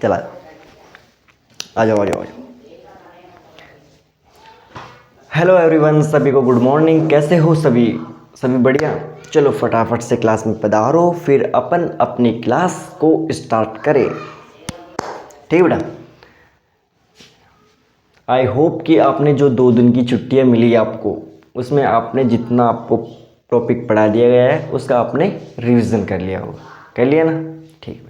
चला आ जाओ आ जाओ आ जाओ। हेलो एवरीवन, सभी को गुड मॉर्निंग। कैसे हो सभी? सभी बढ़िया। चलो फटाफट से क्लास में पधारो, फिर अपन अपनी क्लास को स्टार्ट करें। ठीक है बेटा। आई होप कि आपने जो 2 दिन की छुट्टियां मिली आपको, उसमें आपने जितना आपको टॉपिक पढ़ा दिया गया है उसका आपने रिवीजन कर लिया होगा। कर लिया ना? ठीक है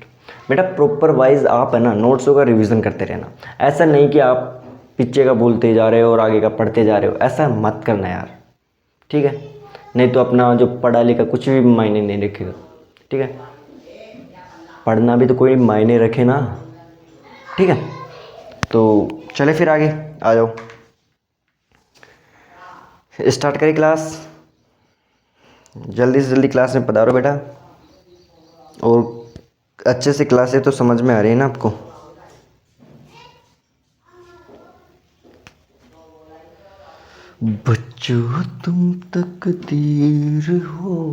बेटा। प्रॉपर वाइज आप है ना नोट्सों का रिवीजन करते रहना। ऐसा नहीं कि आप पीछे का बोलते जा रहे हो और आगे का पढ़ते जा रहे हो, ऐसा मत करना यार। ठीक है? नहीं तो अपना जो पढ़ा लिखा कुछ भी मायने नहीं रखेगा। ठीक है? पढ़ना भी तो कोई मायने रखे ना। ठीक है? तो चले फिर आगे आ जाओ, स्टार्ट करें क्लास। जल्दी से जल्दी क्लास में पधारो बेटा। और अच्छे से क्लासें तो समझ में आ रही है ना आपको? बच्चों तुम तकदीर हो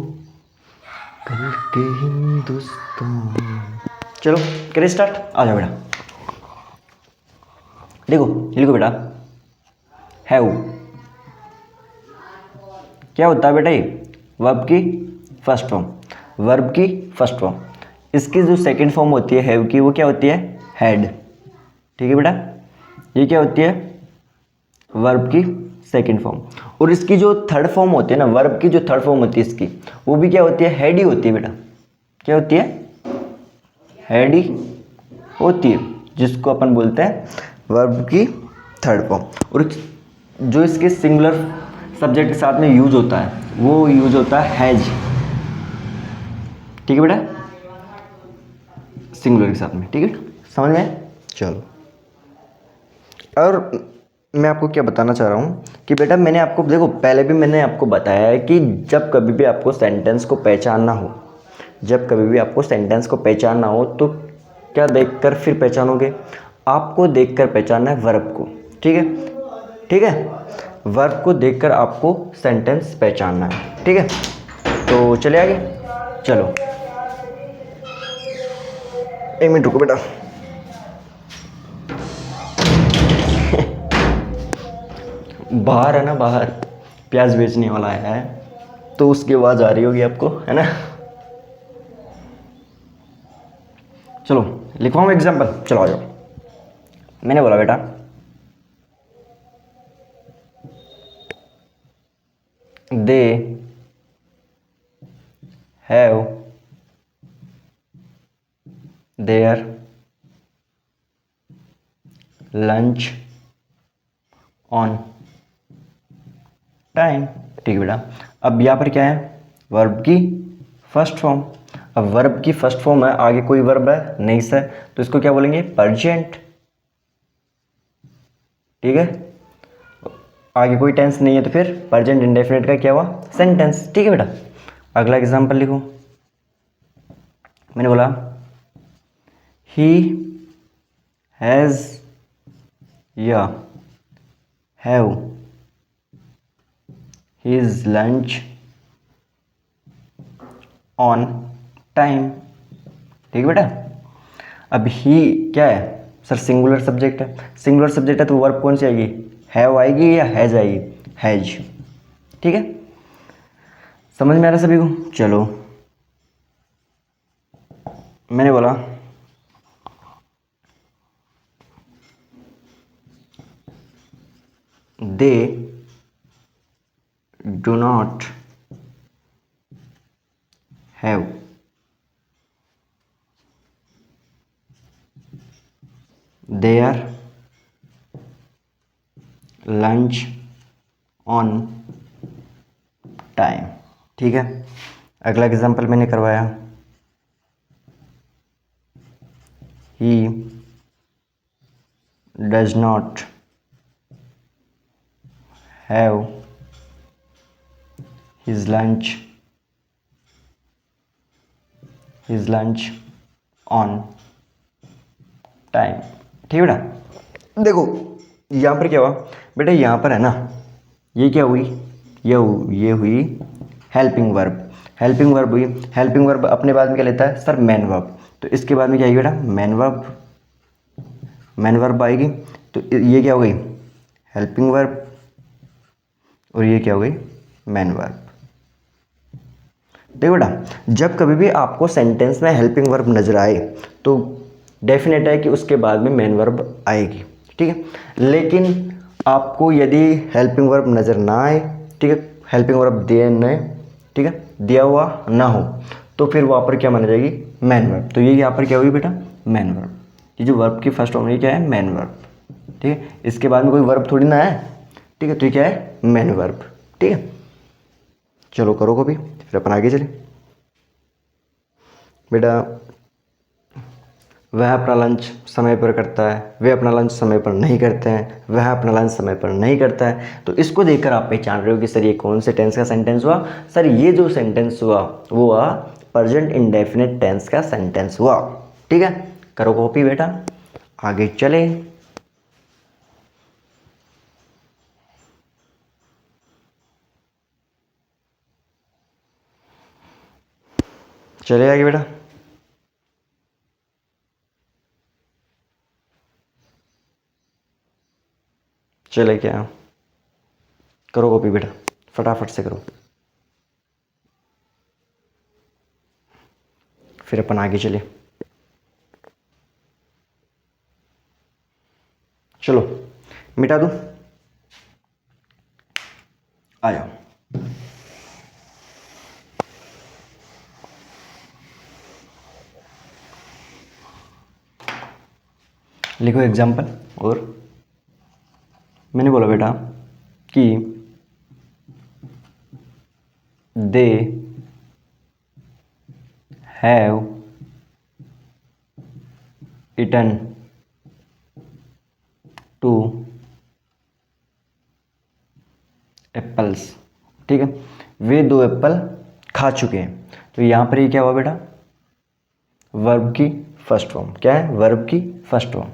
कल के हिंदुस्तान। चलो करें स्टार्ट। आ जाओ बेटा। देखो लिखो बेटा, हैव क्या होता है बेटा? ये वर्ब की फर्स्ट फॉर्म। वर्ब की फर्स्ट फॉर्म। इसकी जो सेकंड फॉर्म होती है हैव की, वो क्या होती है? हैड। ठीक है बेटा? ये क्या होती है? वर्ब की सेकंड फॉर्म। और इसकी जो थर्ड फॉर्म होती है ना, वर्ब की जो थर्ड फॉर्म होती है इसकी, वो भी क्या होती है? हैड ही होती है बेटा। क्या होती है? हैड ही होती है, जिसको अपन बोलते हैं वर्ब की थर्ड फॉर्म। और जो इसके सिंगुलर सब्जेक्ट के साथ में यूज होता है वो यूज होता है हैज। ठीक है बेटा? सिंगुलर के साथ में। ठीक है, समझ में? चलो, और मैं आपको क्या बताना चाह रहा हूँ कि बेटा मैंने आपको देखो पहले भी मैंने आपको बताया है कि जब कभी भी आपको सेंटेंस को पहचानना हो, जब कभी भी आपको सेंटेंस को पहचानना हो तो क्या देखकर फिर पहचानोगे? आपको देखकर पहचानना है वर्ब को। ठीक है? ठीक है? वर्ब को देखकर आपको सेंटेंस पहचानना है। ठीक है? तो चले आगे। चलो 1 मिनट रुको बेटा। बाहर है ना, बाहर प्याज बेचने वाला आया है तो उसकी आवाज़ आ रही होगी आपको, है ना? चलो लिखवाऊँ एग्जाम्पल। चलो आ जाओ। मैंने बोला बेटा they have their lunch on time. ठीक है बेटा। अब यहाँ पर क्या है? वर्ब की फर्स्ट फॉर्म। अब वर्ब की फर्स्ट फॉर्म है, आगे कोई वर्ब है नहीं सर, तो इसको क्या बोलेंगे? प्रेजेंट। ठीक है? आगे कोई टेंस नहीं है तो फिर प्रेजेंट इंडेफिनिट का क्या हुआ? सेंटेंस। ठीक है बेटा? अगला एग्जांपल लिखो। मैंने बोला ही हैज़ या have his lunch on time. ठीक है बेटा? अब ही क्या है सर? सिंगुलर सब्जेक्ट है। सिंगुलर सब्जेक्ट है तो वर्ब कौन सी आएगी? हैव आएगी या हैज आएगी? हैज। ठीक है? समझ में आ रहा है सभी को? चलो मैंने बोला they do not have their lunch on time. ठीक है? अगला एग्जांपल मैंने करवाया he does not have his lunch on time. ठीक है बेटा? देखो यहाँ पर क्या हुआ बेटा? यहाँ पर है ना, ये क्या हुई? ये हुई हेल्पिंग वर्ब। हेल्पिंग वर्ब हुई। हेल्पिंग वर्ब अपने बाद में क्या लेता है सर? Main verb. तो इसके बाद में क्या आएगी बेटा, मेन वर्ब, मेन वर्ब आएगी। तो ये क्या हो गई, हेल्पिंग वर्ब, और ये क्या हो गई, मेन वर्ब। देखो बेटा, जब कभी भी आपको सेंटेंस में हेल्पिंग वर्ब नजर आए तो डेफिनेट है कि उसके बाद में मेन वर्ब आएगी, ठीक है। लेकिन आपको यदि हेल्पिंग वर्ब नजर ना आए, ठीक है, हेल्पिंग वर्ब दिए न, ठीक है, दिया हुआ ना हो, तो फिर वहाँ पर क्या माना जाएगी, मेन वर्ब। तो ये यहाँ पर क्या होगी बेटा, मेन वर्ब। ये जो वर्ब की फर्स्ट फॉर्म है क्या है, मेन वर्ब, ठीक है। इसके बाद में कोई वर्ब थोड़ी ना है, ठीक है, तो ये क्या है, मेन वर्ब, ठीक है। चलो करो कॉपी, फिर अपन आगे चले। बेटा, वह अपना लंच समय पर करता है, वे अपना लंच समय पर नहीं करते हैं, वह अपना लंच समय पर नहीं करता है। तो इसको देखकर आप पहचान रहे हो कि सर ये कौन से टेंस का सेंटेंस हुआ। सर ये जो सेंटेंस हुआ वो हुआ प्रेजेंट इंडेफिनिट टेंस का सेंटेंस हुआ, ठीक है। करो कॉपी बेटा, आगे चले। चले आगे बेटा, चले क्या, करो कॉपी बेटा, फटाफट से करो, फिर अपन आगे चले। चलो मिटा दूं, आ जाओ। लिखो एग्जाम्पल। और मैंने बोला बेटा कि they have eaten two apples, ठीक है, वे 2 एप्पल खा चुके हैं। तो यहाँ पर ये क्या हुआ बेटा, वर्ब की फर्स्ट फॉर्म। क्या है, वर्ब की फर्स्ट फॉर्म।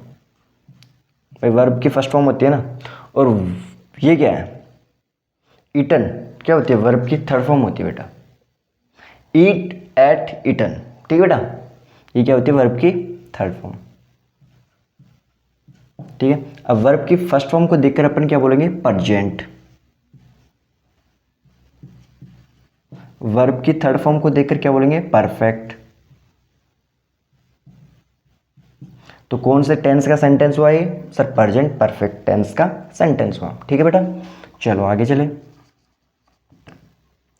भाई वर्ब की फर्स्ट फॉर्म होती है ना, और ये क्या है, ईटन क्या होती है, वर्ब की थर्ड फॉर्म होती है बेटा। ईट, एट, ईटन, ठीक है बेटा, ये क्या होती है, वर्ब की थर्ड फॉर्म, ठीक है। अब वर्ब की फर्स्ट फॉर्म को देखकर अपन क्या बोलेंगे, प्रेजेंट। वर्ब की थर्ड फॉर्म को देखकर क्या बोलेंगे, परफेक्ट। तो कौन से टेंस का सेंटेंस हुआ ये, सर प्रेजेंट परफेक्ट टेंस का सेंटेंस हुआ, ठीक है बेटा। चलो आगे चले।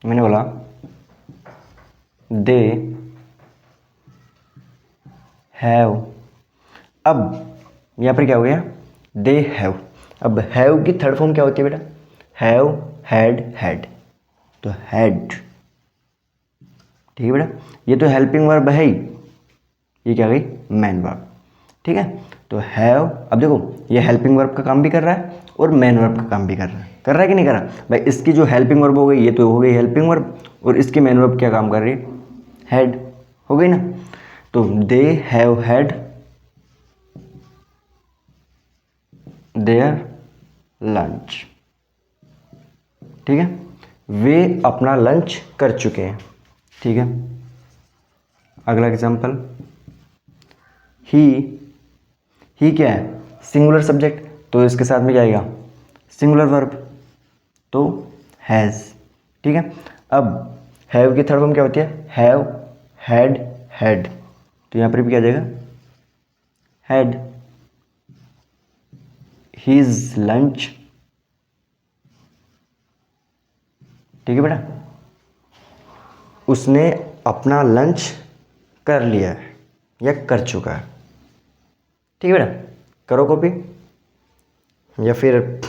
मैंने बोला दे हैव, अब यहां पर क्या हो गया, दे हैव। अब हैव की थर्ड फॉर्म क्या होती है बेटा, हैव, हैड, हैड, तो हैड, ठीक है बेटा। ये तो हेल्पिंग वर्ब है ही, ये क्या गई, मेन वर्ब, ठीक है। तो हैव, अब देखो ये हेल्पिंग वर्ब का काम भी कर रहा है और मेन वर्ब का काम भी कर रहा है कि नहीं कर रहा भाई। इसकी जो हेल्पिंग वर्ब हो गई, ये तो हो गई हेल्पिंग वर्ब, और इसकी मेन वर्ब क्या काम कर रही है, हैड, हो गई ना। तो they have had there lunch, ठीक है, वे अपना लंच कर चुके हैं, ठीक है। अगला एग्जांपल, ही क्या है, सिंगुलर सब्जेक्ट, तो इसके साथ में क्या आएगा, सिंगुलर वर्ब, तो हैज़, ठीक है। अब हैव की थर्ड फॉर्म क्या होती है, हैव, हैड, हैड, तो यहाँ पर भी क्या आ जाएगा, हैड। हीज लंच, ठीक है बेटा, उसने अपना लंच कर लिया है या कर चुका है, ठीक है बेटा। करो कॉपी, या फिर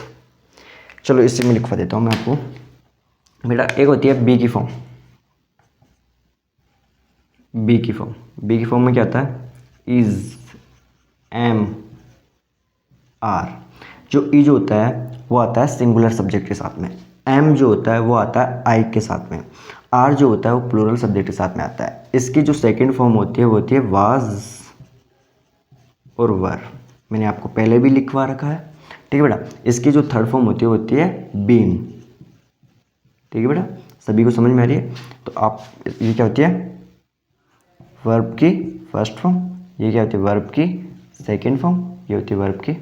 चलो इसी में लिखवा देता हूँ मैं आपको। बेटा एक होती है बी की फॉर्म, बी की फॉर्म, बी की फॉर्म में क्या आता है, इज, एम, आर। जो ई जो होता है वो आता है सिंगुलर सब्जेक्ट के साथ में, एम जो होता है वो आता है आई के साथ में, आर जो होता है वो प्लूरल सब्जेक्ट के साथ में आता है। इसकी जो सेकंड फॉर्म होती है वो होती है वाज और वर, मैंने आपको पहले भी लिखवा रखा है, ठीक है बेटा। इसकी जो थर्ड फॉर्म होती है वो होती है बीन, ठीक है बेटा, सभी को समझ में आ रही है। तो आप, ये क्या होती है, वर्ब की फर्स्ट फॉर्म, ये क्या होती है वर्ब की सेकंड फॉर्म, ये होती है वर्ब की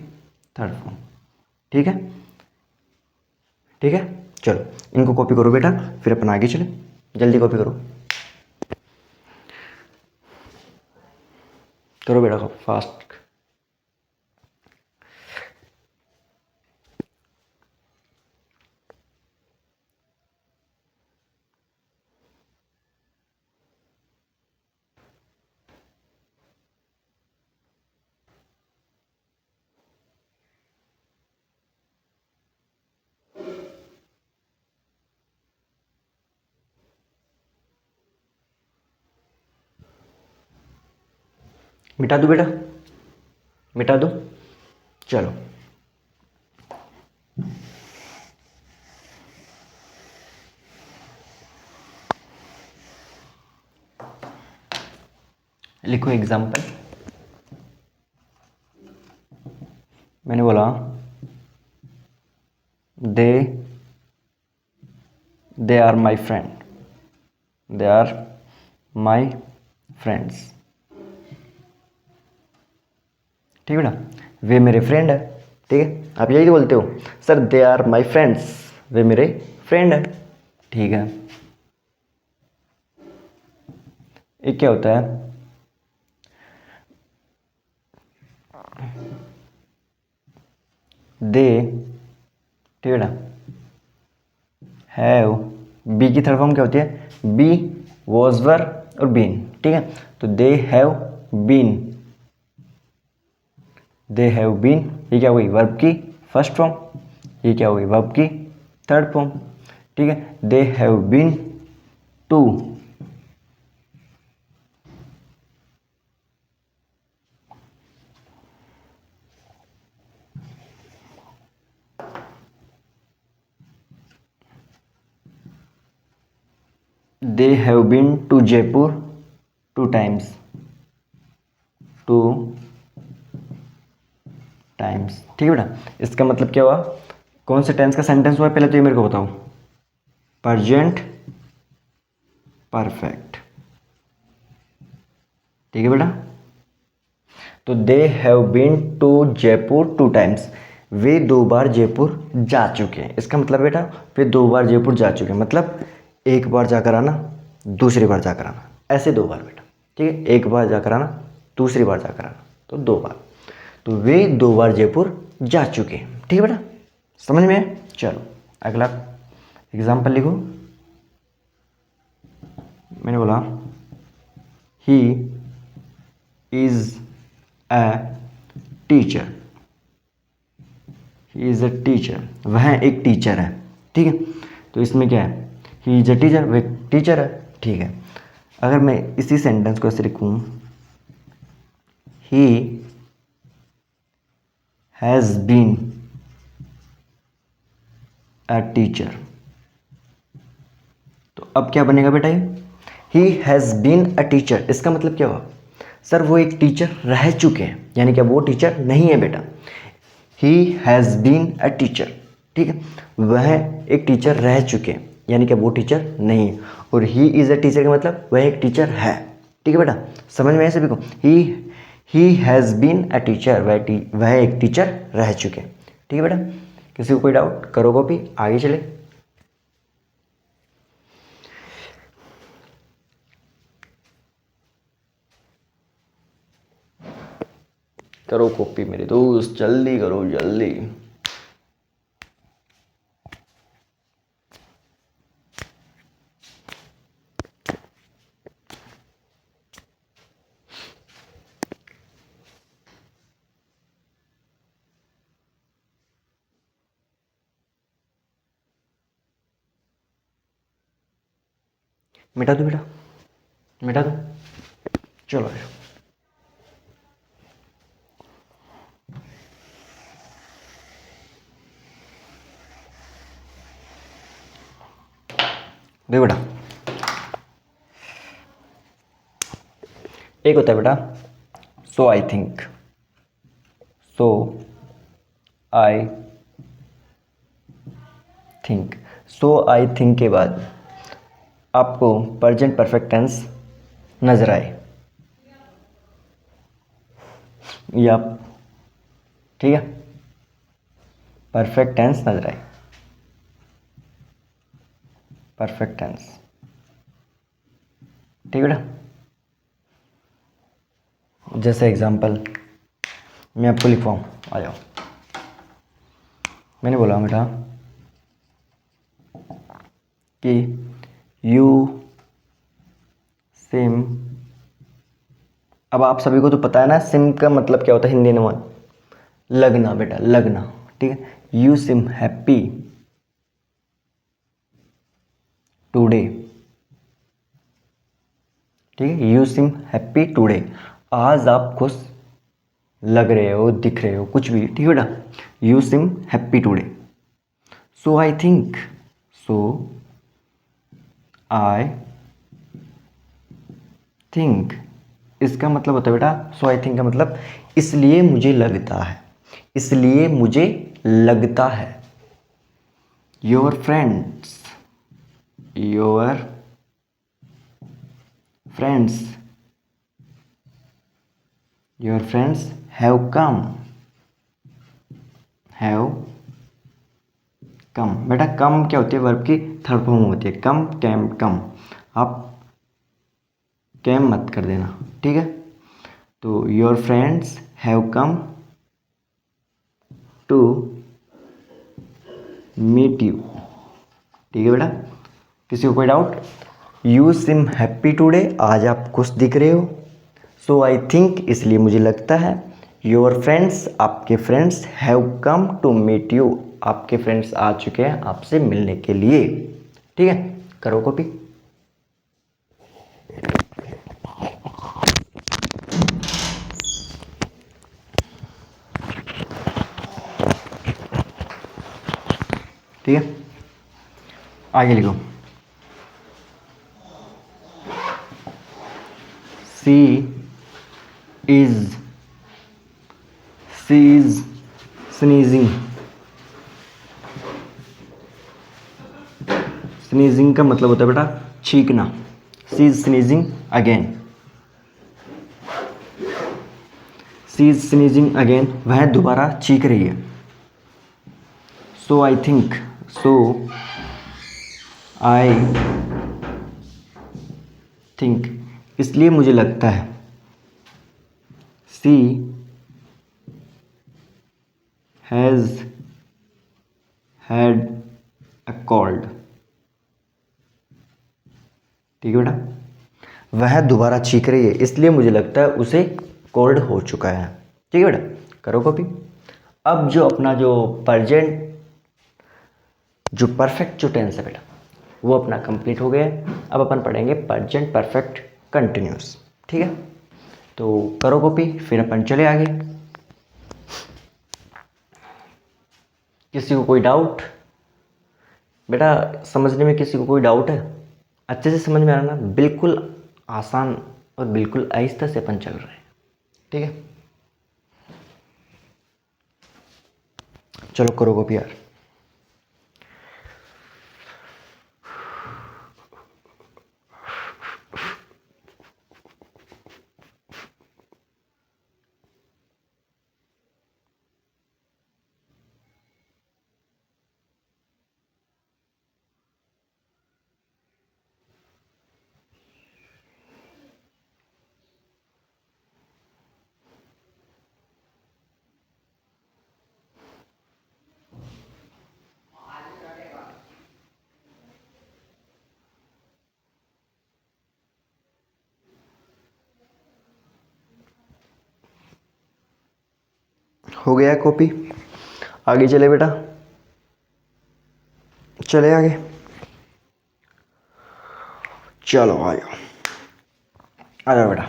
थर्ड फॉर्म। ठीक है, ठीक है, चलो इनको कॉपी करो बेटा, फिर अपन आगे चले, जल्दी कॉपी करो, करो बेटा फास्ट। मिटा दो बेटा, मिटा दो, चलो लिखो एग्जाम्पल। मैंने बोला they are my friend, they are my friends. ठीक है ना, वे मेरे फ्रेंड है। ठीक है, आप यही तो बोलते हो sir they are my friends, वे मेरे फ्रेंड है। ठीक है, एक क्या होता है दे, ठीक है ना, हैव, बी की थर्ड फॉर्म क्या होती है बी, वॉज, वर और बीन। ठीक है, तो they have been, they have been, ये क्या हुई वर्ब की फर्स्ट फॉर्म, ये क्या हुई वर्ब की थर्ड फॉर्म। ठीक है, they have been to, they have been to Jaipur two times, two times. ठीक है बेटा, इसका मतलब क्या हुआ, कौन से टेंस का सेंटेंस हुआ पहले तो ये मेरे को बताओ, प्रेजेंट परफेक्ट। ठीक है बेटा, तो they have been to Jaipur two times, वे 2 बार जयपुर जा चुके हैं। इसका मतलब बेटा वे 2 बार जयपुर जा चुके हैं, मतलब एक बार जाकर आना, दूसरी बार जाकर आना, ऐसे 2 बार बेटा। ठीक है, एक बार जाकर आना, दूसरी बार जाकर आना, तो 2 बार, तो वे 2 बार जयपुर जा चुके हैं। ठीक है बेटा, समझ में है। चलो अगला एग्जाम्पल लिखो। मैंने बोला he is a teacher, he is a teacher, वह एक टीचर है। ठीक है, तो इसमें क्या है ही इज अ टीचर, वह एक टीचर है। ठीक है, अगर मैं इसी सेंटेंस को ऐसे लिखूं he has been a teacher, तो अब क्या बनेगा बेटा ये he has been a teacher, इसका मतलब क्या हुआ सर वो एक टीचर रह चुके हैं, यानी कि वो टीचर नहीं है बेटा। He has been a teacher, ठीक है, वह एक टीचर रह चुके हैं, यानी कि वो टीचर नहीं है। और ही इज़ अ टीचर का मतलब वह एक टीचर है। ठीक है बेटा, समझ में आया सभी को। He has been a teacher, वह एक टीचर रह चुके हैं। ठीक है बेटा, किसी को कोई डाउट, करो कॉपी, आगे चले। करो कॉपी मेरे दोस्त, जल्दी करो जल्दी। मिटा दो बेटा, मिटा दो, चलो आयो। देखो बेटा, एक होता है बेटा so I think, so I think, so I think के बाद आपको प्रेजेंट परफेक्ट टेंस नजर आए, या, ठीक है, परफेक्ट टेंस नजर आए, परफेक्ट टेंस, ठीक है बेटा। जैसे एग्जांपल मैं आपको लिखवाऊँ, आ जाओ, मैंने बोला बेटा कि यू सिम, अब आप सभी को तो पता है ना सिम का मतलब क्या होता है हिंदी में, लगना बेटा, लगना, ठीक है। यू सिम हैप्पी टुडे, ठीक है, यू सिम हैप्पी टुडे, आज आप खुश लग रहे हो, दिख रहे हो, कुछ भी, ठीक है बेटा। You seem happy today, so I think, so I think, इसका मतलब होता है बेटा, सो आई थिंक का मतलब इसलिए मुझे लगता है, इसलिए मुझे लगता है। Your friends, your friends, your friends have come, have come, बेटा कम क्या होती है, वर्ब की थर्ड फॉर्म होती है, कम, कैम, कम, आप कैम मत कर देना, ठीक है। तो your friends have come to meet you, ठीक है बेटा। किसी को कोई doubt? You seem happy today, आज आप खुश दिख रहे हो। सो आई थिंक, इसलिए मुझे लगता है। योर फ्रेंड्स, आपके friends, have come to meet you, आपके फ्रेंड्स आ चुके हैं आपसे मिलने के लिए, ठीक है। करो कॉपी। ठीक है, आगे लिखो। She is, she is sneezing, sneezing का मतलब होता है बेटा छींकना। She is sneezing again, she is sneezing again, वह दोबारा चीख रही है। सो I think, so I think, इसलिए मुझे लगता है। सी हैज़ हैड अ कोल्ड, ठीक है बेटा, वह दोबारा चीख रही है इसलिए मुझे लगता है उसे कोल्ड हो चुका है, ठीक है बेटा। करो कॉपी। अब जो अपना जो प्रेजेंट, जो परफेक्ट जो टेंस है बेटा, वो अपना कंप्लीट हो गया है। अब अपन पढ़ेंगे प्रेजेंट परफेक्ट कंटिन्यूस, ठीक है। तो करो कॉपी, फिर अपन चले आगे। किसी को कोई डाउट बेटा, समझने में किसी को कोई डाउट है? अच्छे से समझ में आ रहा ना? बिल्कुल आसान और बिल्कुल आहिस्ता से अपन चल रहे हैं, ठीक है। चलो करो कॉपी यार। हो गया कॉपी, आगे चले बेटा, चले आगे। चलो आ जाओ, आ जाओ बेटा।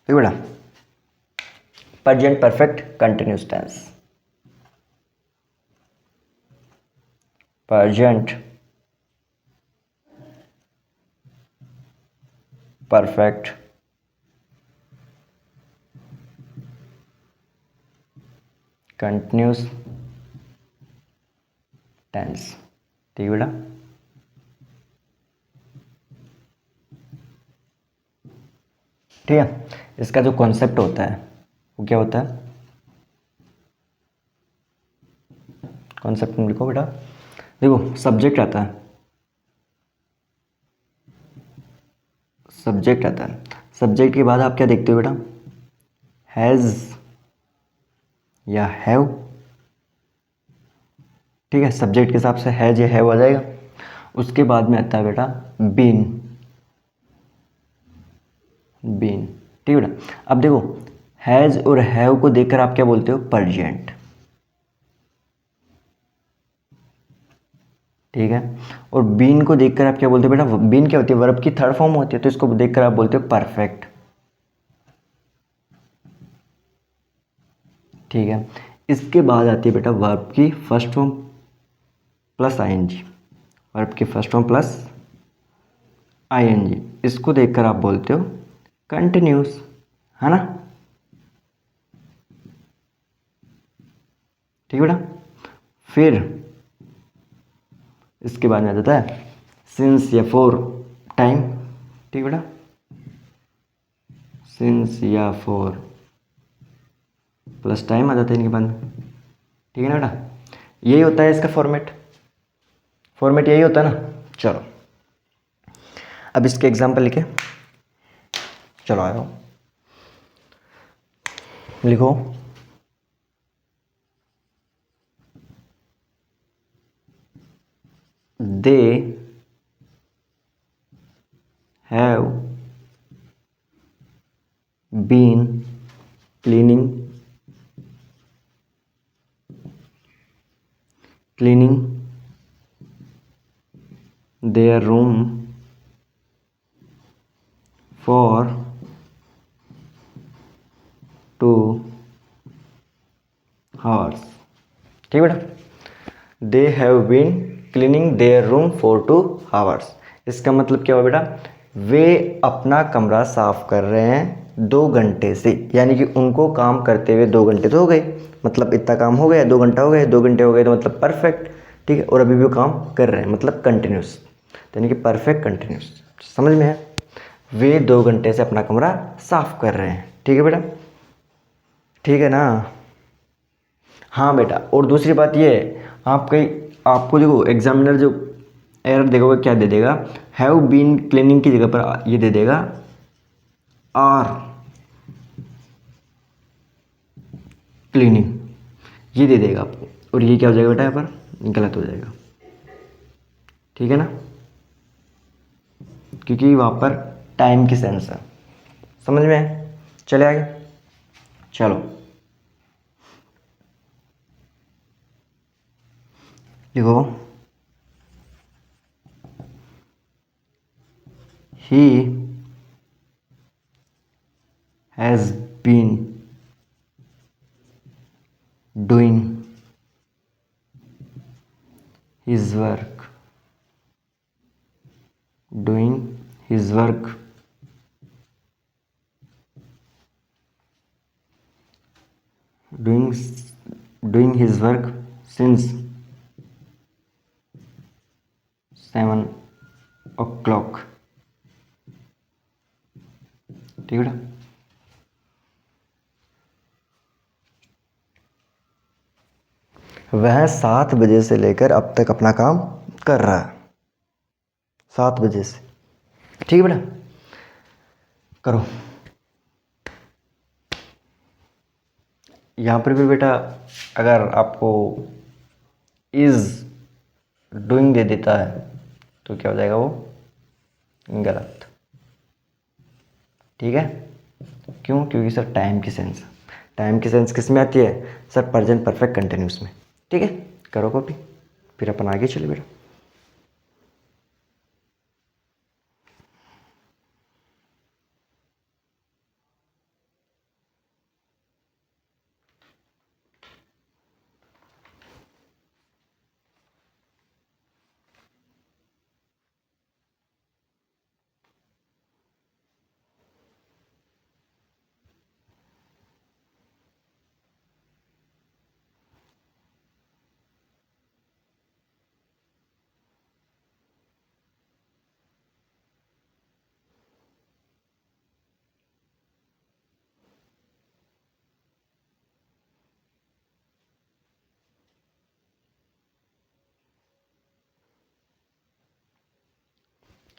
ठीक बेटा, present perfect continuous tense, present perfect continuous tense, ठीक है बेटा। ठीक है। इसका जो कॉन्सेप्ट होता है वो क्या होता है, कॉन्सेप्ट में लिखो बेटा। देखो सब्जेक्ट आता है, सब्जेक्ट आता है, सब्जेक्ट के बाद आप क्या देखते हो बेटा, हैज़ या हैव। ठीक है, सब्जेक्ट के हिसाब से हैज या हैव आ जाएगा। उसके बाद में आता है बेटा बीन, बीन। ठीक है बेटा। अब देखो हैज और हैव को देखकर आप क्या बोलते हो, प्रेजेंट। ठीक है, और बीन को देखकर आप क्या बोलते हो बेटा, बीन क्या होती है, वर्ब की थर्ड फॉर्म होती है, तो इसको देखकर आप बोलते हो परफेक्ट। ठीक है, इसके बाद आती है बेटा वर्ब की first form plus I N G, verb की फर्स्ट फॉर्म प्लस आईएनजी, इसको देखकर आप बोलते हो कंटिन्यूस, है ना। ठीक है बेटा। फिर इसके बाद में आ जाता है सिंस या फॉर टाइम। ठीक है बेटा, सिंस या फॉर प्लस टाइम आ जाता है इनके बाद में। ठीक है ना बेटा, यही होता है इसका फॉर्मेट, फॉर्मेट यही होता है ना। चलो अब इसके एग्जाम्पल लिखे, चलो आया लिखो, they have been cleaning, cleaning their room for 2 hours। ठीक है बेटा, they have been cleaning their room for 2 hours। इसका मतलब क्या हुआ बेटा, वे अपना कमरा साफ कर रहे हैं 2 घंटे से, यानी कि उनको काम करते हुए 2 घंटे तो हो गए, मतलब इतना काम हो गया, 2 घंटा हो गया, 2 घंटे हो गए तो मतलब परफेक्ट। ठीक है, और अभी भी वो काम कर रहे हैं मतलब कंटिन्यूस, यानी कि परफेक्ट कंटिन्यूस। समझ में है, वे 2 घंटे से अपना कमरा साफ कर रहे हैं। ठीक है बेटा, ठीक है ना। हाँ बेटा, और दूसरी बात ये है, आप कहीं आपको देखो एग्जामिनर जो एरर देगा क्या दे देगा, हैव बीन क्लीनिंग की जगह पर ये दे देगा आर क्लीनिंग, ये दे देगा आपको, और ये क्या हो जाएगा बेटा, यहाँ पर गलत हो जाएगा। ठीक है ना, क्योंकि वहाँ पर टाइम की सेंस है। समझ में है, चले आगे। चलो देखो, he has been doing his work, doing his work doing doing his work since 7 o'clock। ठीक है बेटा, वह 7 बजे से लेकर अब तक अपना काम कर रहा है, 7 बजे से। ठीक है बेटा, करो। यहाँ पर भी बेटा अगर आपको इज डूइंग दे देता है तो क्या हो जाएगा, वो गलत। ठीक है, क्यों, क्योंकि सर टाइम की सेंस, टाइम की सेंस किस में आती है सर, प्रेजेंट परफेक्ट कंटिन्यूस में। ठीक है, करो कॉपी, फिर अपन आगे चले बेटा।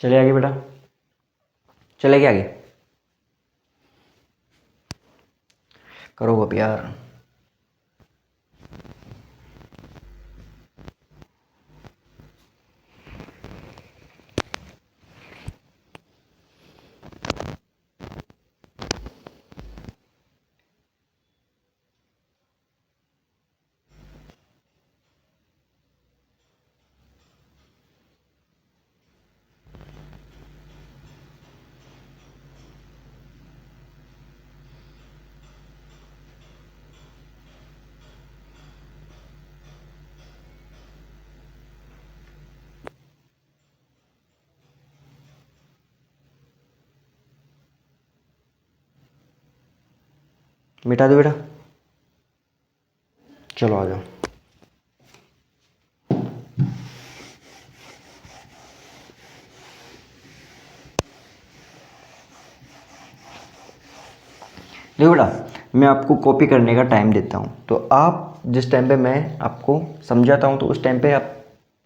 चले आगे बेटा, चले गए आगे, करो अब यार। मिटा दो बेटा, चलो आ जाओ। देखो बेटा, मैं आपको कॉपी करने का टाइम देता हूँ, तो आप जिस टाइम पे मैं आपको समझाता हूँ तो उस टाइम पे आप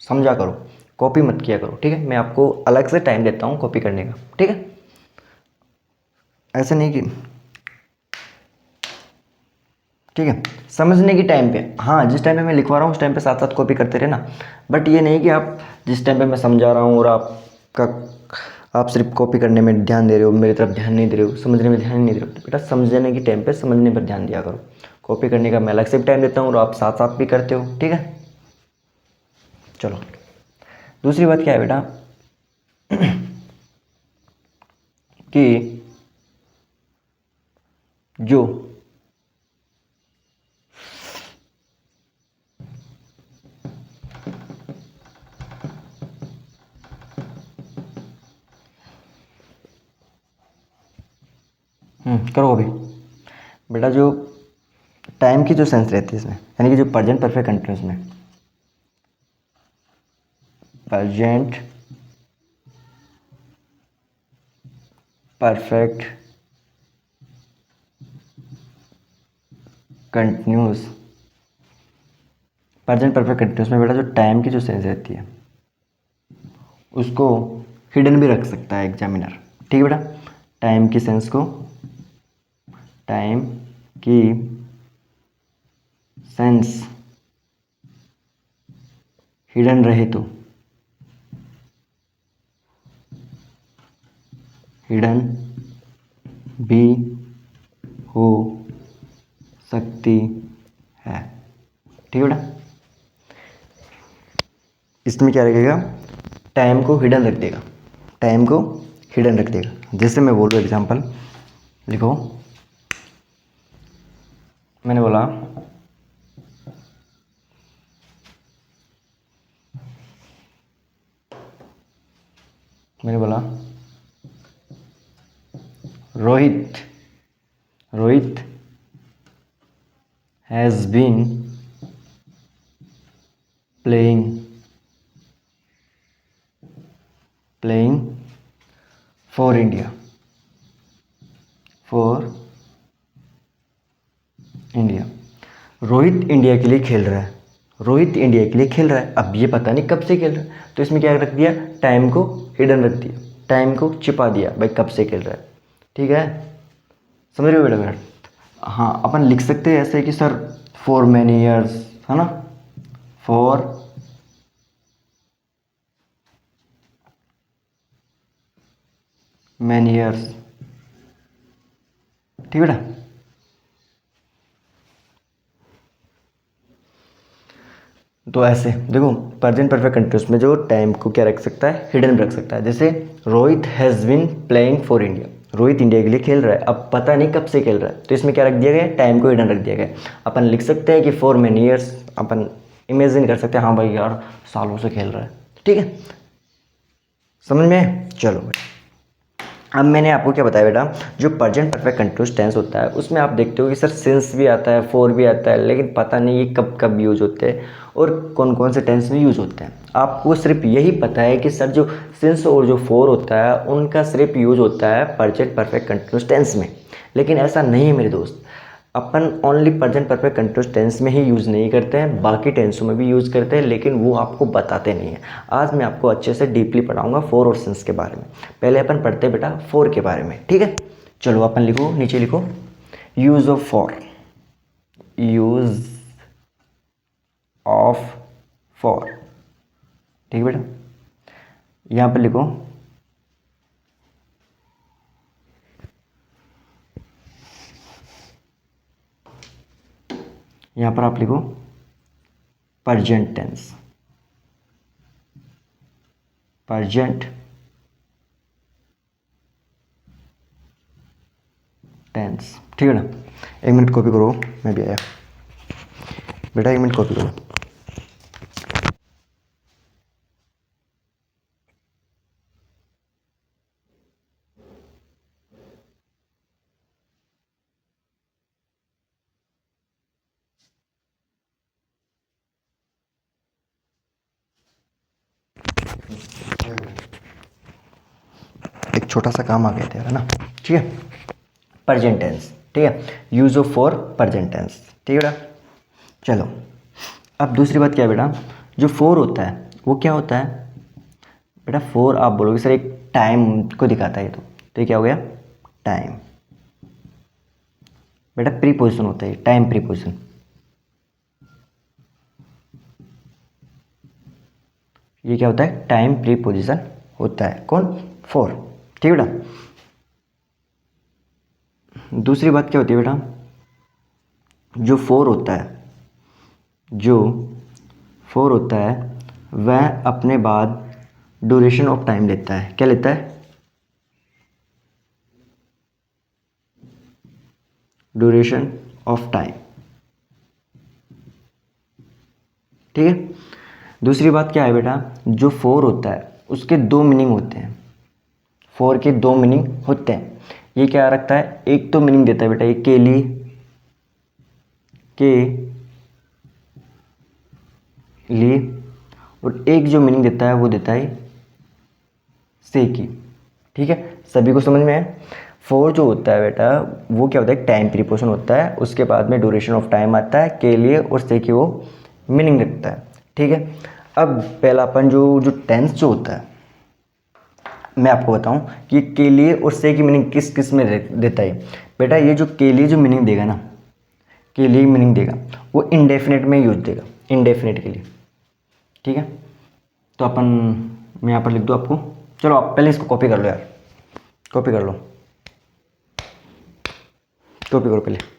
समझा करो, कॉपी मत किया करो, ठीक है। मैं आपको अलग से टाइम देता हूँ कॉपी करने का, ठीक है। ऐसा नहीं कि, ठीक है, समझने की टाइम पे, हाँ जिस टाइम पे मैं लिखवा रहा हूँ उस टाइम पे साथ साथ कॉपी करते रहे ना। बट ये नहीं कि आप जिस टाइम पे मैं समझा रहा हूँ और आप सिर्फ कॉपी करने में ध्यान दे रहे हो, मेरी तरफ ध्यान नहीं दे रहे हो, समझने में ध्यान नहीं दे रहे हो। बेटा समझने की टाइम पे समझने पर ध्यान दिया करो, कॉपी करने का मैं अलग से भी टाइम देता हूँ और आप साथ साथ भी करते हो, ठीक है। चलो दूसरी बात क्या है बेटा कि जो करो अभी बेटा, जो टाइम की जो सेंस रहती है इसमें, यानी कि जो प्रेजेंट परफेक्ट कंटिन्यूस में, present perfect continuous, present perfect continuous में बेटा जो टाइम की जो सेंस रहती है उसको हिडन भी रख सकता है एग्जामिनर, ठीक है बेटा। टाइम की सेंस को, टाइम की सेंस हिडन रहे तो, हिडन भी हो सकती है, ठीक है बेटा। इसमें क्या रखेगा, टाइम को हिडन रख देगा, टाइम को हिडन रख देगा। जैसे मैं बोल रहा हूँ एग्जाम्पल लिखो, मैंने बोला Rohit has been playing for India, Rohit India के लिए खेल रहा है, रोहित इंडिया के लिए खेल रहा है। अब ये पता नहीं कब से खेल रहा है, तो इसमें क्या रख दिया, टाइम को हिडन रख दिया, टाइम को छिपा दिया, भाई कब से खेल रहा है, ठीक है। समझ रहे हो बेटा मेरा। हाँ अपन लिख सकते हैं ऐसे कि सर फॉर मैनी ईयर्स, है ना, फॉर मैनी ईयर्स, ठीक है बेटा। तो ऐसे देखो, प्रेजेंट परफेक्ट कंटिन्यूस में जो टाइम को क्या रख सकता है, हिडन रख सकता है। जैसे Rohit has been playing for India, Rohit India के लिए खेल रहा है, अब पता नहीं कब से खेल रहा है, तो इसमें क्या रख दिया गया, टाइम को हिडन रख दिया गया। अपन लिख सकते हैं कि for many years, upon imagine कर सकते हैं, हाँ भाई यार सालों से खेल रहा है, ठीक है। समझ में आया? चलो भाई, अब मैंने आपको क्या बताया बेटा, जो प्रेजेंट परफेक्ट कंटिन्यूस टेंस होता है उसमें आप देखते हो कि सर सिंस भी आता है, फॉर भी आता है, लेकिन पता नहीं ये कब कब यूज होते हैं और कौन कौन से टेंस में यूज होते हैं। आपको सिर्फ यही पता है कि सर जो सिंस और जो फॉर होता है उनका सिर्फ यूज होता है प्रेजेंट परफेक्ट कंटिन्यूस टेंस में, लेकिन ऐसा नहीं है मेरे दोस्त। अपन only present perfect continuous tense में ही यूज़ नहीं करते हैं, बाकी टेंसों में भी यूज़ करते हैं, लेकिन वो आपको बताते नहीं हैं। आज मैं आपको अच्छे से डीपली पढ़ाऊंगा फोर और सिंस के बारे में। पहले अपन पढ़ते हैं बेटा फोर के बारे में, ठीक है। चलो अपन लिखो, नीचे लिखो use of for, use of for, ठीक है बेटा। यहाँ पर लिखो यहाँ पर आप लिखो प्रेजेंट टेंस, प्रेजेंट टेंस, ठीक है ना। एक मिनट कॉपी करो, मैं भी आया बेटा, एक मिनट कॉपी करो। एक छोटा सा काम आ गया था, है ना, ठीक है। प्रेजेंट टेंस, ठीक है, use of for present tense, ठीक है बेटा। चलो अब दूसरी बात क्या है बेटा, जो फोर होता है वो क्या होता है बेटा। फोर आप बोलोगे सर एक टाइम को दिखाता है, तो ये क्या हो गया, टाइम। बेटा प्रीपोजिशन होता है, टाइम प्रीपोजिशन। ये क्या होता है, टाइम प्रीपोजिशन होता है, कौन, फोर, ठीक है बेटा। दूसरी बात क्या होती है बेटा, जो फोर होता है, जो फोर होता है वह अपने बाद ड्यूरेशन ऑफ टाइम लेता है। क्या लेता है, ड्यूरेशन ऑफ टाइम, ठीक है। दूसरी बात क्या है बेटा, जो फोर होता है उसके दो मीनिंग होते हैं, फोर के दो मीनिंग होते हैं। ये क्या रखता है, एक तो मीनिंग देता है बेटा ये के लिए, के लिए, और एक जो मीनिंग देता है वो देता है से की, ठीक है। सभी को समझ में है। फोर जो होता है बेटा वो क्या होता है, टाइम प्रीपोजिशन होता है, उसके बाद में ड्यूरेशन ऑफ टाइम आता है के लिए, और से की वो मीनिंग रखता है, ठीक है। अब पहला अपन जो जो टेंस जो होता है, मैं आपको बताऊं कि के लिए और से की मीनिंग किस किस में देता है बेटा। ये जो के लिए जो मीनिंग देगा ना, के लिए मीनिंग देगा वो इंडेफिनेट में यूज देगा, इंडेफिनेट के लिए, ठीक है। तो अपन, मैं यहाँ पर लिख दूँ आपको, चलो आप पहले इसको कॉपी कर लो यार, कॉपी कर लो, कॉपी करो पहले।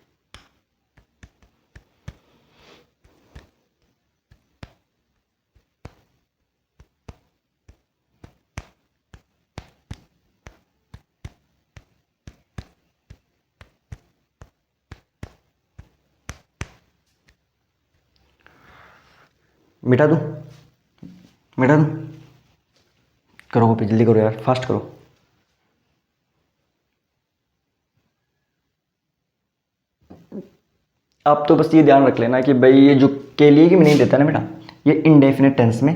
मिटा दूँ, मिटा दूँ, करो कॉपी, जल्दी करो यार, फास्ट करो। आप तो बस ये ध्यान रख लेना कि भाई ये जो के लिए की मीनिंग देता है ना बेटा, ये इंडेफिनेट टेंस में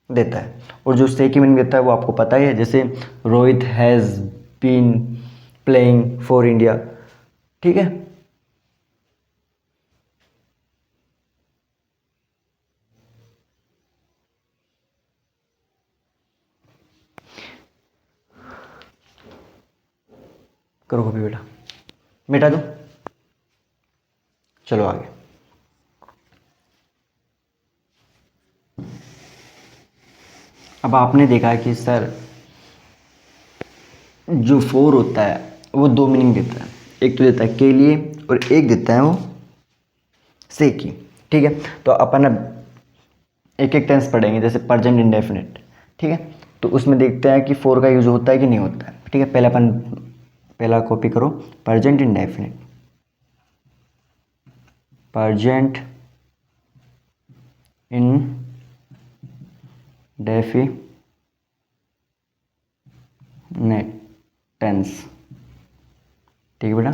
देता है, और जो से की मीनिंग देता है वो आपको पता ही है, जैसे Rohit has been playing for India, ठीक है। करो कॉपी बेटा, मिटा दो, चलो आगे। अब आपने देखा कि सर जो फोर होता है वो दो मीनिंग देता है, एक तो देता है के लिए और एक देता है वो से की, ठीक है। तो अपन अब एक एक टेंस पढ़ेंगे, जैसे प्रेजेंट इंडेफिनिट, ठीक है। तो उसमें देखते हैं कि फोर का यूज होता है कि नहीं होता है, ठीक है। पहले अपन, पहला कॉपी करो, present indefinite, present indefinite tense, ठीक है बेटा।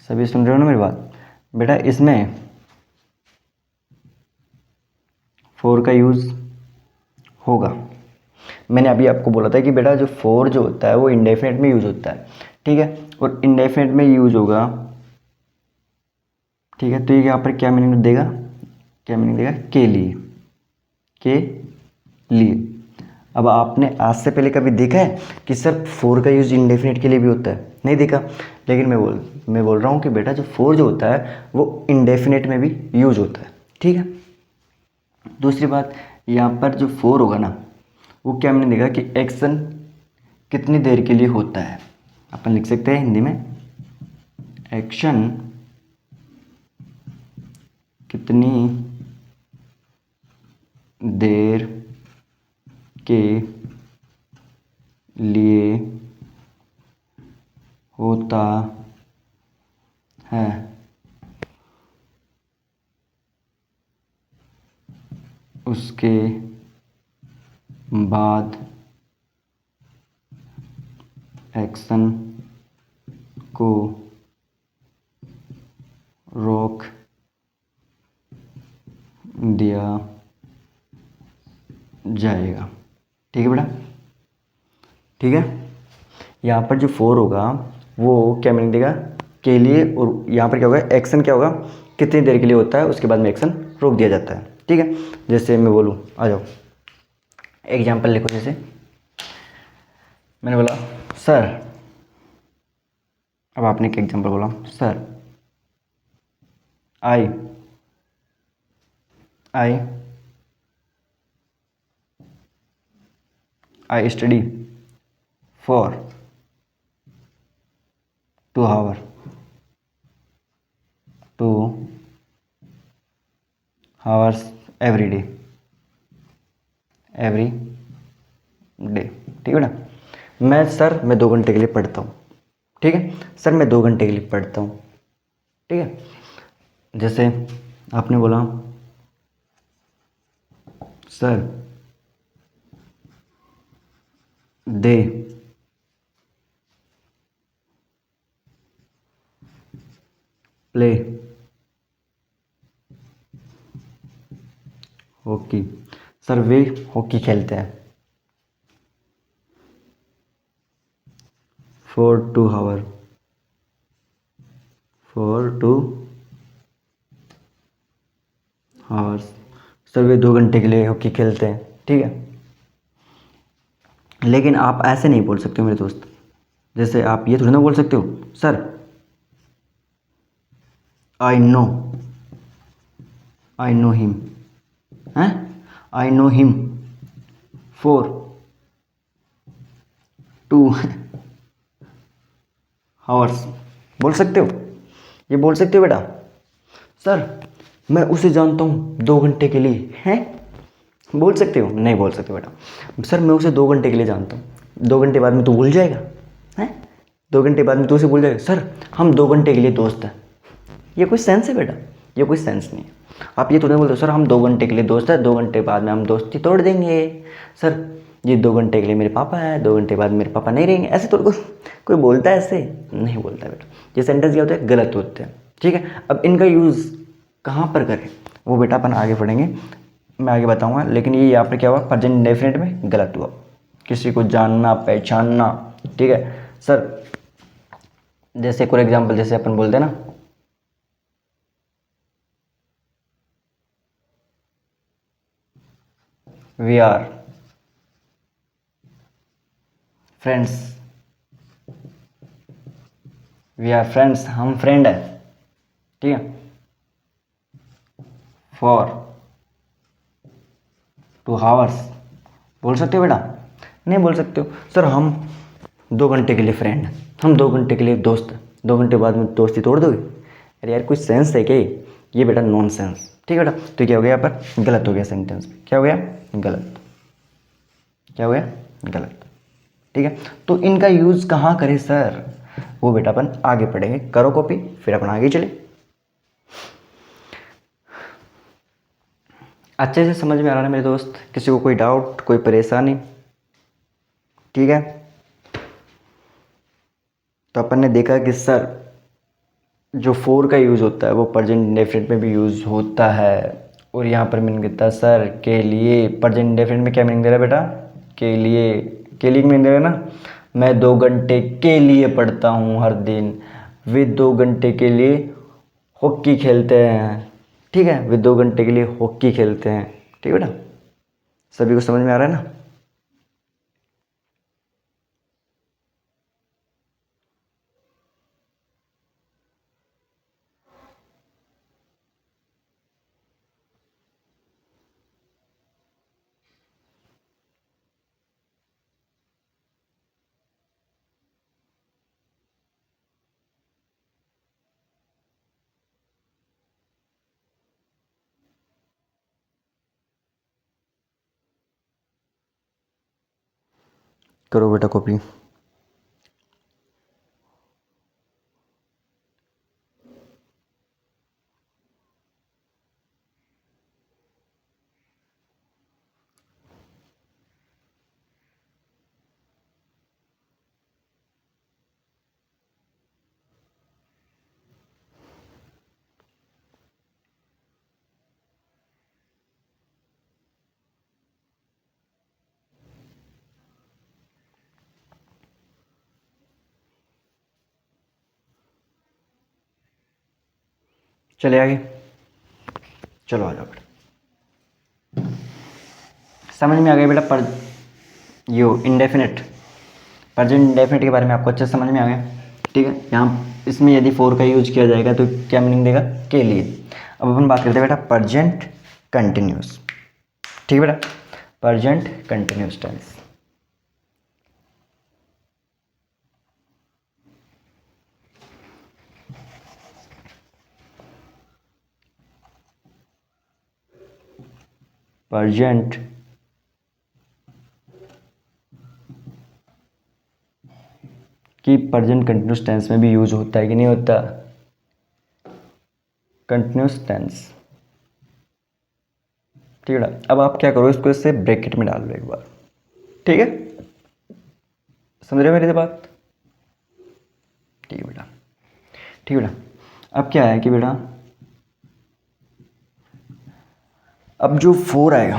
सभी सुन रहे हो ना मेरी बात बेटा। इसमें फोर का यूज होगा, मैंने अभी आपको बोला था कि बेटा जो फोर जो होता है वो इंडेफिनेट में यूज़ होता है, ठीक है, और इंडेफिनेट में यूज़ होगा, ठीक है। तो ये यहाँ पर क्या मीनिंग देगा, क्या मीनिंग देगा, के लिए, के लिए। अब आपने आज से पहले कभी देखा है कि सर फोर का यूज़ इंडेफिनेट के लिए भी होता है? नहीं देखा। लेकिन मैं बोल रहा हूँ कि बेटा जो फोर जो होता है वो इंडेफिनेट में भी यूज होता है, ठीक है। दूसरी बात, यहाँ पर जो फोर होगा ना वो क्या मैंने देखा कि एक्शन कितनी देर के लिए होता है। अपन लिख सकते हैं हिंदी में, एक्शन कितनी देर के लिए होता है, उसके बाद एक्शन को रोक दिया जाएगा, ठीक है बेटा, ठीक है। यहाँ पर जो फोर होगा वो क्या मीनिंग देगा, के लिए, और यहाँ पर क्या होगा, एक्शन क्या होगा, कितनी देर के लिए होता है, उसके बाद में एक्शन रोक दिया जाता है, ठीक है। जैसे मैं बोलूँ, आ जाओ एग्जाम्पल लिखो। जैसे मैंने बोला सर, अब आपने एक एग्जाम्पल बोला, sir I study for 2 hours every day, ठीक है ना। मैं 2 घंटे के लिए पढ़ता हूँ, ठीक है, सर मैं 2 घंटे के लिए पढ़ता हूँ, ठीक है। जैसे आपने बोला sir they play hockey, sir way hockey खेलते हैं फॉर 2 hours, सर वे 2 घंटे के लिए हॉकी खेलते हैं, ठीक है। लेकिन आप ऐसे नहीं बोल सकते हो मेरे दोस्त। जैसे आप ये थोड़ी ना बोल सकते हो, सर आई नो हिम, हैं, I know him for 2 hours, बोल सकते हो, ये बोल सकते हो बेटा। सर मैं उसे जानता हूँ 2 घंटे के लिए, हैं, बोल सकते हो? नहीं बोल सकते बेटा। सर मैं उसे 2 घंटे के लिए जानता हूँ, 2 घंटे बाद में तू भूल जाएगा, हैं, 2 घंटे बाद में तू उसे भूल जाएगा। सर हम 2 घंटे के लिए दोस्त हैं, ये कोई सेंस है बेटा? ये कोई सेंस नहीं है। आप ये थोड़ा बोलते हो सर हम 2 घंटे के लिए दोस्त हैं, 2 घंटे बाद में हम दोस्ती तोड़ देंगे। सर ये 2 घंटे के लिए मेरे पापा है, 2 घंटे बाद मेरे पापा नहीं रहेंगे। ऐसे तो कोई बोलता है? ऐसे नहीं बोलता बेटा। ये सेंटेंस क्या होते हैं? गलत होते हैं, ठीक है। अब इनका यूज़ कहाँ पर करें वो बेटा अपन आगे पढ़ेंगे, मैं आगे बताऊँगा। लेकिन ये यहाँ पर क्या हुआ, प्रेजेंट इंडेफिनिट में गलत हुआ, किसी को जानना पहचानना, ठीक है। सर जैसे फॉर एग्जाम्पल, जैसे अपन बोलते हैं ना, वी आर फ्रेंड्स, हम फ्रेंड है, ठीक है, फॉर 2 hours, बोल सकते हो बेटा? नहीं बोल सकते हो। सर हम 2 घंटे के लिए फ्रेंड हैं, हम 2 घंटे के लिए दोस्त हैं, 2 घंटे बाद में दोस्ती तोड़ दोगे? अरे यार कोई सेंस है क्या ये बेटा? नॉन सेंस, ठीक है बेटा। तो क्या हो गया यहाँ पर? गलत हो गया सेंटेंस, क्या हो गया? गलत, क्या हो गया? गलत, ठीक है। तो इनका यूज़ कहाँ करें सर, वो बेटा अपन आगे पढ़ेंगे। करो कॉपी, फिर अपन आगे चले। अच्छे से समझ में आ रहा है मेरे दोस्त? किसी को कोई डाउट, कोई परेशानी? ठीक है। तो अपन ने देखा कि सर जो फोर का यूज़ होता है वो प्रेजेंट इंडेफिनिट में भी यूज़ होता है। और यहाँ पर मीनिंग देता है सर के लिए। प्रेजेंट इंडेफिनिट में क्या मीनिंग दे रहा है बेटा? के लिए मीन देगा ना, मैं 2 घंटे के लिए पढ़ता हूँ हर दिन, वे 2 घंटे के लिए हॉकी खेलते हैं। ठीक है, वे 2 घंटे के लिए हॉकी खेलते हैं। ठीक है बेटा, सभी को समझ में आ रहा है ना? करो बेटा कॉपी। चले आगे, चलो आ जाओ बेटा। समझ में आ गया बेटा? पर यो इंडेफिनिट, प्रेजेंट इंडेफिनिट के बारे में आपको अच्छे से समझ में आ गया। ठीक है, यहाँ इसमें यदि फोर का यूज किया जाएगा तो क्या मीनिंग देगा? के लिए। अब अपन बात करते हैं बेटा प्रेजेंट कंटिन्यूस। ठीक है बेटा, प्रेजेंट कंटिन्यूस टेंस। प्रेजेंट कि प्रेजेंट कंटिन्यूस टेंस में भी यूज होता है कि नहीं होता? Continuous tense. ठीक है बेटा, अब आप क्या करो, इसको इससे ब्रैकेट में डाल लो एक बार। ठीक है, समझ रहे हो मेरी बात? ठीक है बेटा, ठीक है बेटा। अब क्या है कि बेटा अब जो फोर आएगा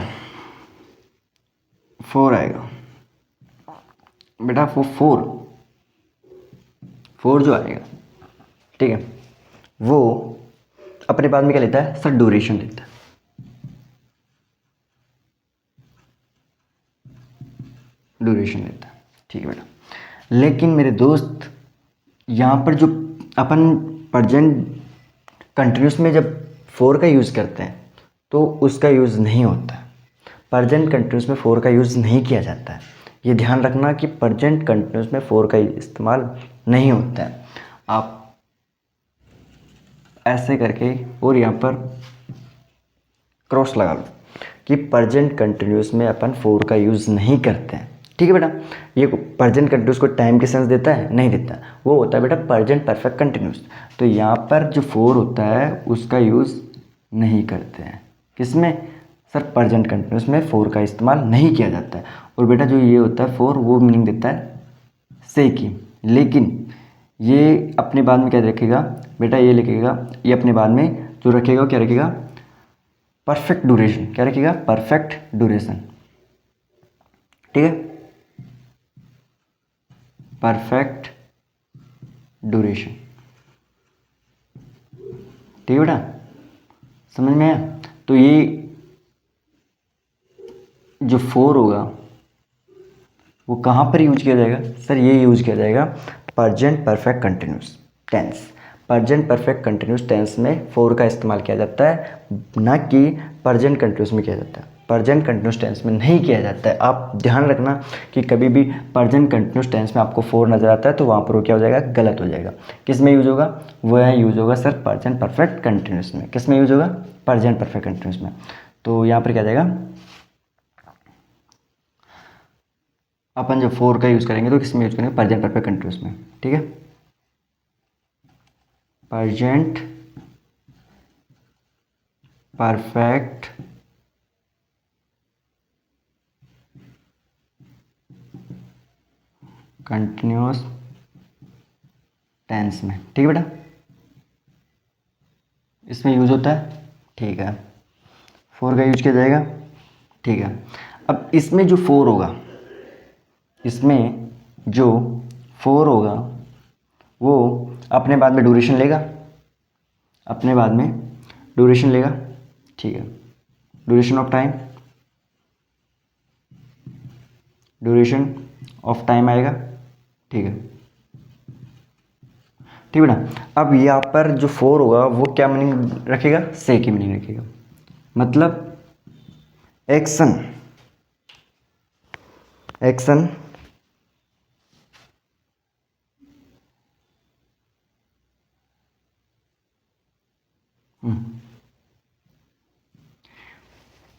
बेटा, वो फोर जो आएगा, ठीक है, वो अपने बाद में क्या लेता है? सर ड्यूरेशन लेता है। ड्यूरेशन लेता है। ठीक है बेटा, लेकिन मेरे दोस्त यहाँ पर जो अपन प्रेजेंट कंटिन्यूस में जब फोर का यूज़ करते हैं तो उसका यूज़ नहीं होता है। प्रेजेंट कंटिन्यूस में फोर का यूज़ नहीं किया जाता है। ये ध्यान रखना कि प्रेजेंट कंटिन्यूस में फोर का इस्तेमाल नहीं होता है। आप ऐसे करके और यहाँ पर क्रॉस लगा लो कि प्रेजेंट कंटिन्यूस में अपन फोर का यूज़ नहीं करते हैं। ठीक है बेटा, ये प्रेजेंट कंटिन्यूस को टाइम की सेंस देता है? नहीं देता। वो होता है बेटा प्रेजेंट परफेक्ट कंटिन्यूस। तो यहाँ पर जो फोर होता है उसका यूज़ नहीं करते हैं। किसमें? सर प्रेजेंट कंटिन्यूस में फोर का इस्तेमाल नहीं किया जाता है। और बेटा जो ये होता है फोर, वो मीनिंग देता है से की। लेकिन ये अपने बाद में क्या रखेगा बेटा? ये लिखेगा, ये अपने बाद में जो रखेगा क्या रखेगा? Perfect duration. क्या रखेगा? Perfect duration. ठीक है, परफेक्ट ड्यूरेशन। ठीक है बेटा, समझ में आया? तो ये जो फोर होगा वो कहाँ पर यूज किया जाएगा? सर ये यूज किया जाएगा present perfect continuous tense. Present perfect continuous tense में फोर का इस्तेमाल किया जाता है, ना कि प्रेजेंट कंटिन्यूस में किया जाता है। प्रेजेंट कंटिन्यूस टेंस में नहीं किया जाता है। आप ध्यान रखना कि कभी भी प्रेजेंट कंटिन्यूस टेंस में आपको फोर नजर आता है तो वहाँ पर वो क्या हो जाएगा? गलत हो जाएगा। किस में यूज होगा? वो है यूज होगा सर प्रेजेंट परफेक्ट कंटिन्यूस में। किस में यूज होगा? प्रेजेंट परफेक्ट कंटिन्यूस में। तो यहाँ पर क्या जाएगा? अपन जब फोर का यूज़ करेंगे तो किस में यूज़ करेंगे? प्रेजेंट परफेक्ट कंटिन्यूस में। ठीक है, प्रेजेंट परफेक्ट कंटिन्यूस टेंस में। ठीक है बेटा, इसमें यूज होता है। ठीक है, फोर का यूज किया जाएगा। ठीक है, अब इसमें जो फोर होगा इसमें जो 4 होगा वो अपने बाद में ड्यूरेशन लेगा, अपने बाद में ड्यूरेशन लेगा, ठीक है, duration of time, duration of time आएगा, ठीक है, ठीक है ना। अब यहाँ पर जो 4 होगा वो क्या मीनिंग रखेगा, से की मीनिंग रखेगा, मतलब एक्शन, एक्शन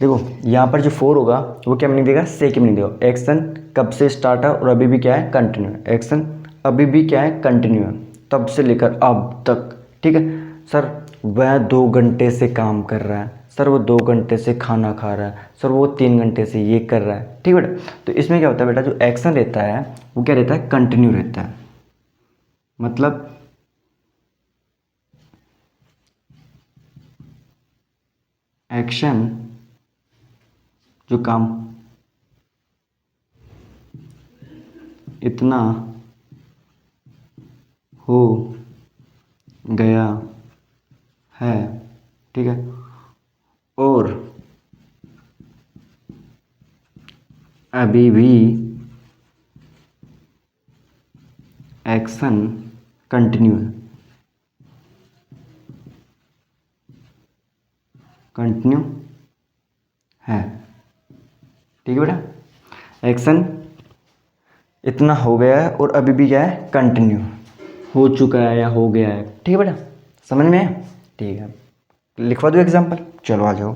देखो यहाँ पर जो 4 होगा वो क्या मीनिंग देगा, से की मीनिंग देगा। एक्शन कब से स्टार्ट है और अभी भी क्या है, कंटिन्यू है। एक्शन अभी भी क्या है, कंटिन्यू है, तब से लेकर अब तक, ठीक है। सर वह 2 घंटे से काम कर रहा है, सर वो 2 घंटे से खाना खा रहा है, सर वो 3 घंटे से ये कर रहा है, ठीक है बेटा। तो इसमें क्या होता है बेटा, जो एक्शन रहता है वो क्या रहता है, कंटिन्यू रहता है, मतलब एक्शन जो काम इतना हो गया है, ठीक है, और अभी भी एक्शन कंटिन्यू है, कंटिन्यू है, ठीक है बेटा। एक्शन इतना हो गया है और अभी भी क्या है, कंटिन्यू हो चुका है या हो गया है, ठीक है बेटा, समझ में आया, ठीक है। लिखवा दो एग्जाम्पल, चलो आ जाओ।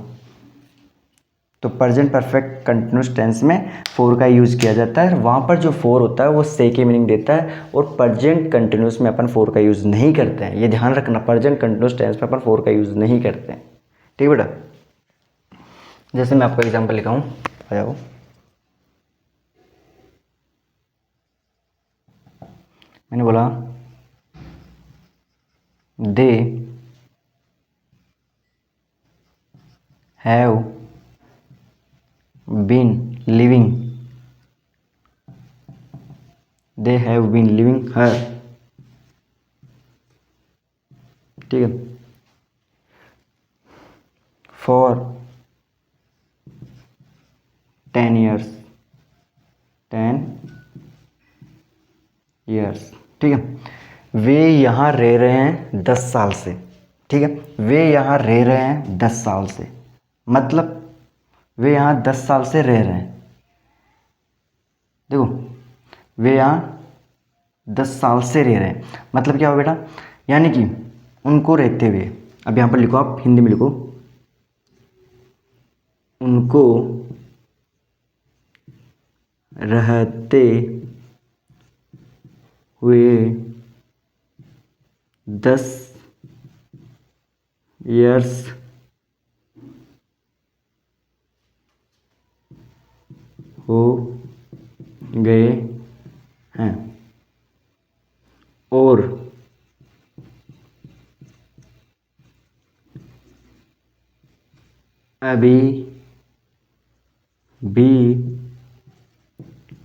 तो प्रेजेंट परफेक्ट कंटिन्यूस टेंस में 4 का यूज़ किया जाता है, वहाँ पर जो 4 होता है वो से की मीनिंग देता है, और प्रेजेंट कंटिन्यूस में अपन 4 का यूज़ नहीं करते हैं, ये ध्यान रखना, प्रेजेंट कंटिन्यूस टेंस में अपन 4 का यूज़ नहीं करते हैं, ठीक है बेटा। जैसे मैं आपको एग्जाम्पल लिखाऊँ, आ जाओ। मैंने बोला they have been living, they have been living her, ठीक है, फॉर 10 ईयर्स, 10 ईयर्स, ठीक है। वे यहाँ रह रहे हैं 10 साल से, ठीक है, वे यहाँ रह रहे हैं 10 साल से, मतलब वे यहाँ 10 साल से रह रहे हैं, देखो वे यहाँ 10 साल से रह रहे हैं, मतलब क्या हो बेटा, यानी कि उनको रहते हुए, अब यहाँ पर लिखो, आप हिंदी में लिखो, उनको रहते हुए 10 ईयर्स हो गए हैं, और अभी भी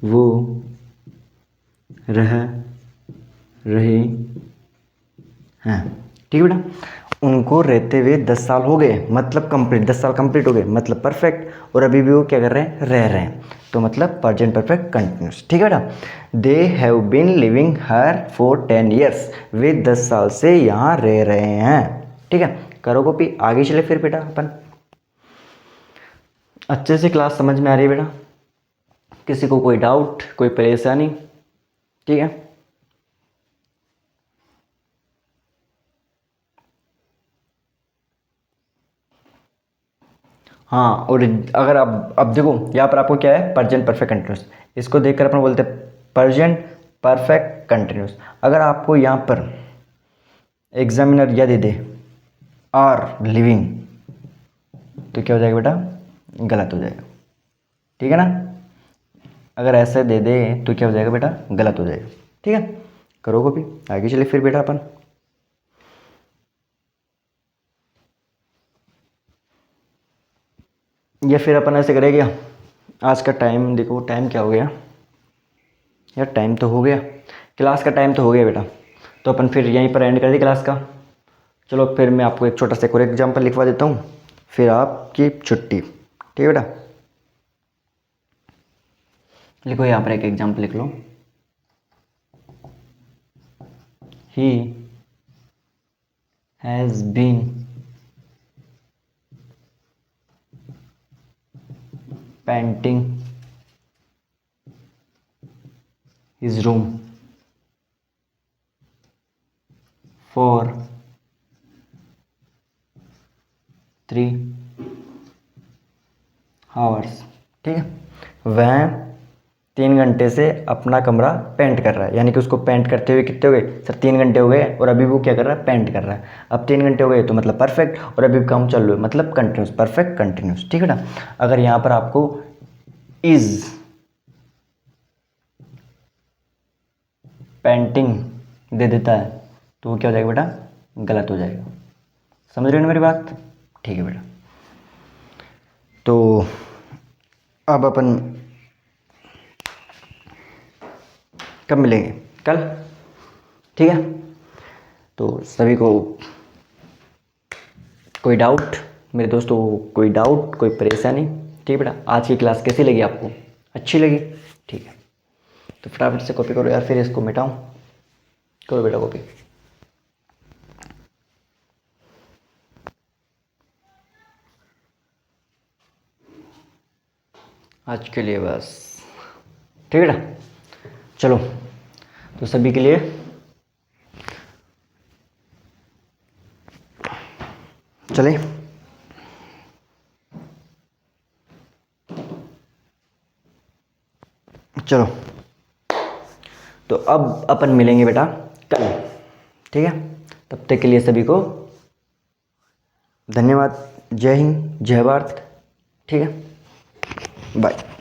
वो रह रहे हैं, ठीक है बेटा। उनको रहते हुए 10 साल हो गए, मतलब कंप्लीट, 10 साल कंप्लीट हो गए, मतलब परफेक्ट, और अभी भी वो क्या कर रहे हैं, रह रहे हैं, तो मतलब प्रेजेंट परफेक्ट कंटिन्यूस, ठीक है बेटा। They have been living her for 10 years, वे 10 साल से यहाँ रह रहे हैं, ठीक है। करो कॉपी, आगे चले फिर बेटा अपन। अच्छे से क्लास समझ में आ रही है बेटा, किसी को कोई डाउट, कोई परेशानी, ठीक है। हाँ, और अगर अब देखो यहाँ पर आपको क्या है, प्रेजेंट परफेक्ट कंटिन्यूस, इसको देखकर अपन बोलते हैं प्रेजेंट परफेक्ट कंटिन्यूस। अगर आपको यहाँ पर एग्जामिनर यह दे दे आर लिविंग, तो क्या हो जाएगा बेटा, गलत हो जाएगा, ठीक है ना। अगर ऐसे दे दे तो क्या हो जाएगा बेटा, गलत हो जाएगा, ठीक है। करो कॉपी, आगे चले फिर बेटा अपन। या फिर अपन ऐसे करें क्या, आज का टाइम देखो, टाइम क्या हो गया, यार टाइम तो हो गया, क्लास का टाइम तो हो गया बेटा, तो अपन फिर यहीं पर एंड कर दी क्लास का। चलो फिर मैं आपको एक छोटा सा और एग्जाम्पल लिखवा देता हूँ, फिर आपकी छुट्टी। ठीक है बेटा, लिखो यहाँ पर एक एग्जाम्पल लिख लो। He has been painting his room for 3 hours। ठीक है, वह 3 घंटे से अपना कमरा पेंट कर रहा है, यानी कि उसको पेंट करते हुए कितने हो गए सर, 3 घंटे हो गए, और अभी वो क्या कर रहा है, पेंट कर रहा है। अब 3 घंटे हो गए तो मतलब परफेक्ट, और अभी काम चालू है मतलब कंटिन्यूस, परफेक्ट कंटिन्यूस। ठीक है ना, अगर यहाँ पर आपको इज पेंटिंग दे देता है तो वो क्या हो जाएगा बेटा, गलत हो जाएगा। समझ रहे हो ना मेरी बात? ठीक है बेटा, तो अब अपन कब मिलेंगे, कल? ठीक है, तो सभी को कोई डाउट, मेरे दोस्तों कोई डाउट, कोई परेशानी? ठीक है बेटा, आज की क्लास कैसी लगी आपको, अच्छी लगी? ठीक है, तो फटाफट से कॉपी करो यार, फिर इसको मिटाऊं। करो बेटा कॉपी। आज के लिए बस, ठीक है बेटा, चलो तो सभी के लिए चले, चलो तो अब अपन मिलेंगे बेटा कल। ठीक है, तब तक के लिए सभी को धन्यवाद। जय हिंद, जय भारत। ठीक है, बाय।